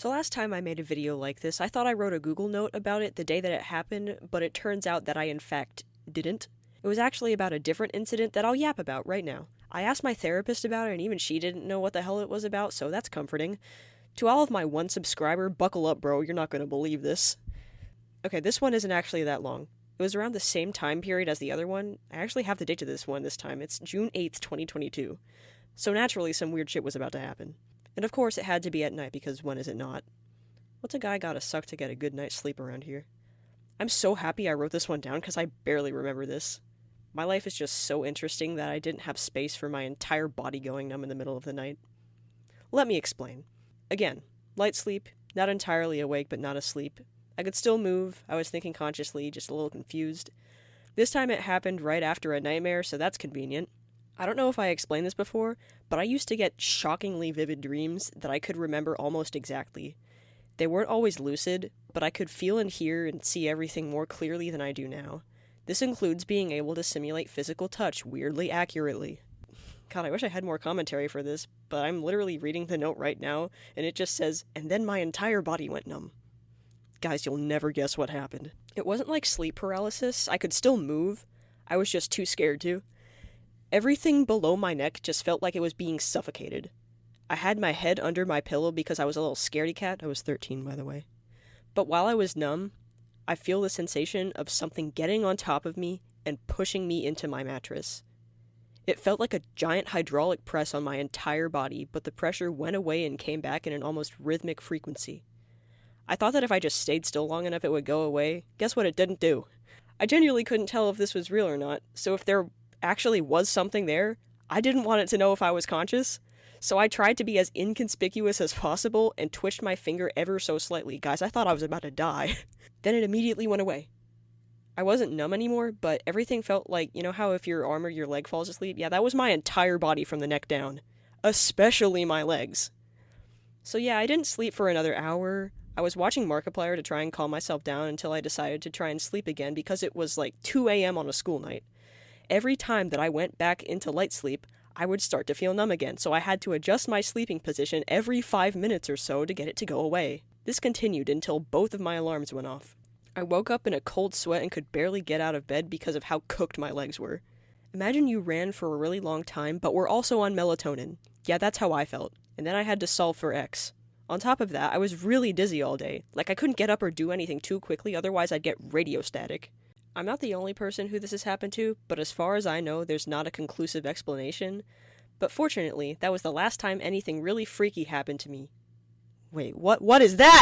So last time I made a video like this, I thought I wrote a Google note about it the day that it happened, but it turns out that I in fact didn't. It was actually about a different incident that I'll yap about right now. I asked my therapist about it and even she didn't know what the hell it was about, so that's comforting. To all of my one subscriber, buckle up bro, you're not gonna believe this. Okay, this one isn't actually that long. It was around the same time period as the other one. I actually have the date of this one this time. It's June 8th, 2022. So naturally some weird shit was about to happen. And of course it had to be at night because when is it not? What's a guy gotta suck to get a good night's sleep around here? I'm so happy I wrote this one down because I barely remember this. My life is just so interesting that I didn't have space for my entire body going numb in the middle of the night. Let me explain. Again, light sleep, not entirely awake but not asleep. I could still move, I was thinking consciously, just a little confused. This time it happened right after a nightmare, so that's convenient. I don't know if I explained this before, but I used to get shockingly vivid dreams that I could remember almost exactly. They weren't always lucid, but I could feel and hear and see everything more clearly than I do now. This includes being able to simulate physical touch weirdly accurately. God, I wish I had more commentary for this, but I'm literally reading the note right now, and it just says, and then my entire body went numb. Guys, you'll never guess what happened. It wasn't like sleep paralysis, I could still move. I was just too scared to. Everything below my neck just felt like it was being suffocated. I had my head under my pillow because I was a little scaredy cat. I was 13, by the way. But while I was numb, I feel the sensation of something getting on top of me and pushing me into my mattress. It felt like a giant hydraulic press on my entire body, but the pressure went away and came back in an almost rhythmic frequency. I thought that if I just stayed still long enough it would go away. Guess what it didn't do? I genuinely couldn't tell if this was real or not, so if there actually was something there, I didn't want it to know if I was conscious. So I tried to be as inconspicuous as possible and twitched my finger ever so slightly. Guys, I thought I was about to die. Then it immediately went away. I wasn't numb anymore, but everything felt like, you know how if your arm or your leg falls asleep? Yeah, that was my entire body from the neck down. Especially my legs. So yeah, I didn't sleep for another hour. I was watching Markiplier to try and calm myself down until I decided to try and sleep again because it was like 2 a.m. on a school night. Every time that I went back into light sleep, I would start to feel numb again, so I had to adjust my sleeping position every 5 minutes or so to get it to go away. This continued until both of my alarms went off. I woke up in a cold sweat and could barely get out of bed because of how cooked my legs were. Imagine you ran for a really long time, but were also on melatonin. Yeah, that's how I felt. And then I had to solve for X. On top of that, I was really dizzy all day. Like, I couldn't get up or do anything too quickly, otherwise I'd get radio static. I'm not the only person who this has happened to, but as far as I know, there's not a conclusive explanation. But fortunately, that was the last time anything really freaky happened to me. Wait, what is that?